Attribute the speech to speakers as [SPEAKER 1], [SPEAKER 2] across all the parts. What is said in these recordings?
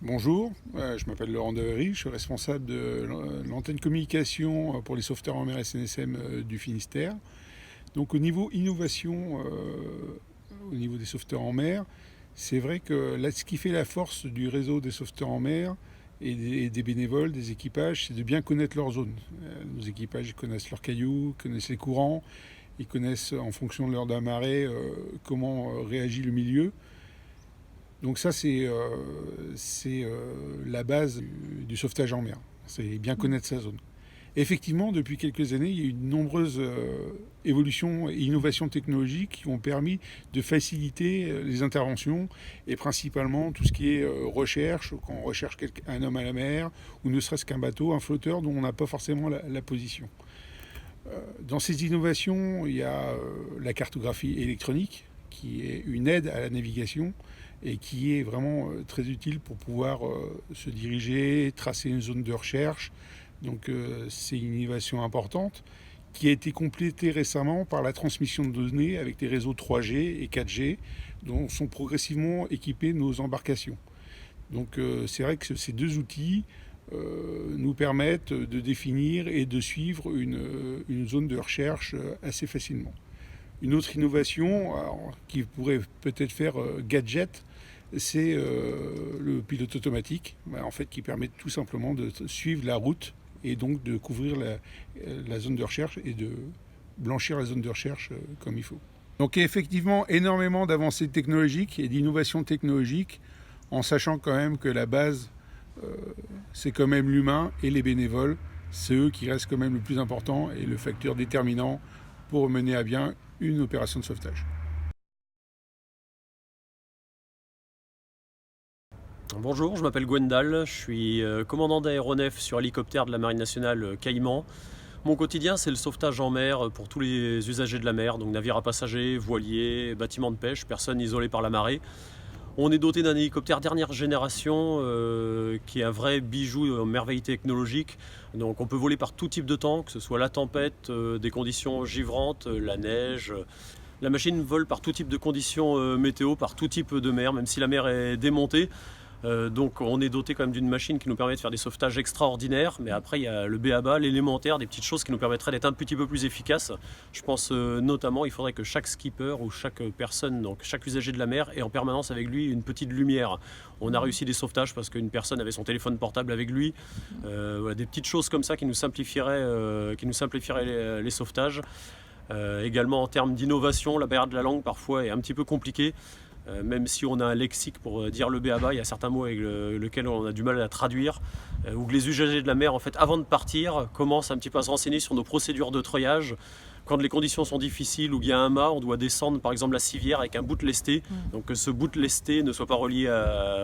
[SPEAKER 1] Bonjour, je m'appelle Laurent Devery, je suis responsable de l'antenne communication pour les sauveteurs en mer SNSM du Finistère. Donc au niveau innovation, au niveau des sauveteurs en mer, c'est vrai que là, ce qui fait la force du réseau des sauveteurs en mer et des bénévoles, des équipages, c'est de bien connaître leur zone. Nos équipages connaissent leurs cailloux, connaissent les courants, ils connaissent en fonction de l'heure d'un marée comment réagit le milieu. Donc ça, c'est la base du sauvetage en mer. C'est bien connaître sa zone. Effectivement, depuis quelques années, il y a eu de nombreuses évolutions et innovations technologiques qui ont permis de faciliter les interventions et principalement tout ce qui est recherche, quand on recherche un homme à la mer ou ne serait-ce qu'un bateau, un flotteur dont on n'a pas forcément la position. Dans ces innovations, il y a la cartographie électronique qui est une aide à la navigation et qui est vraiment très utile pour pouvoir se diriger, tracer une zone de recherche. Donc c'est une innovation importante qui a été complétée récemment par la transmission de données avec des réseaux 3G et 4G dont sont progressivement équipées nos embarcations. Donc c'est vrai que ces deux outils nous permettent de définir et de suivre une zone de recherche assez facilement. Une autre innovation qui pourrait peut-être faire gadget, c'est le pilote automatique, en fait, qui permet tout simplement de suivre la route et donc de couvrir la zone de recherche et de blanchir la zone de recherche comme il faut. Donc effectivement, énormément d'avancées technologiques et d'innovations technologiques, en sachant quand même que la base, c'est quand même l'humain et les bénévoles. C'est eux qui restent quand même le plus important et le facteur déterminant pour mener à bien une opération de sauvetage.
[SPEAKER 2] Bonjour, je m'appelle Gwendal, je suis commandant d'aéronef sur hélicoptère de la Marine nationale Caïman. Mon quotidien, c'est le sauvetage en mer pour tous les usagers de la mer, donc navires à passagers, voiliers, bâtiments de pêche, personnes isolées par la marée. On est doté d'un hélicoptère dernière génération qui est un vrai bijou, merveille technologique. Donc on peut voler par tout type de temps, que ce soit la tempête, des conditions givrantes, la neige. La machine vole par tout type de conditions météo, par tout type de mer, même si la mer est démontée. Donc on est doté quand même d'une machine qui nous permet de faire des sauvetages extraordinaires, mais après il y a le b.a-ba, l'élémentaire, des petites choses qui nous permettraient d'être un petit peu plus efficaces. Je pense notamment il faudrait que chaque skipper ou chaque personne, donc chaque usager de la mer, ait en permanence avec lui une petite lumière. On a réussi des sauvetages parce qu'une personne avait son téléphone portable avec lui. Voilà, des petites choses comme ça qui nous simplifieraient les sauvetages. Également en termes d'innovation, la barrière de la langue parfois est un petit peu compliquée. Même si on a un lexique pour dire le b.a-ba, il y a certains mots avec lesquels on a du mal à traduire, ou que les usagers de la mer, en fait, avant de partir, commencent un petit peu à se renseigner sur nos procédures de treuillage. Quand les conditions sont difficiles ou qu'il y a un mât, on doit descendre par exemple la civière avec un bout lesté. Donc que ce bout lesté ne soit pas relié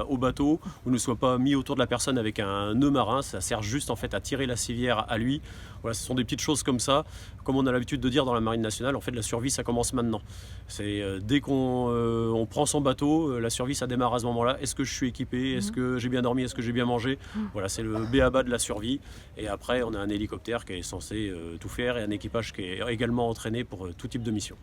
[SPEAKER 2] au bateau ou ne soit pas mis autour de la personne avec un nœud marin. Ça sert juste en fait à tirer la civière à lui. Voilà, ce sont des petites choses comme ça. Comme on a l'habitude de dire dans la Marine nationale, en fait la survie ça commence maintenant. C'est dès qu'on prend son bateau, la survie ça démarre à ce moment-là. Est-ce que je suis équipé? Est-ce que j'ai bien dormi? Est-ce que j'ai bien mangé? Voilà, c'est le b.a-ba de la survie. Et après on a un hélicoptère qui est censé tout faire et un équipage qui est également entraîné pour tout type de mission.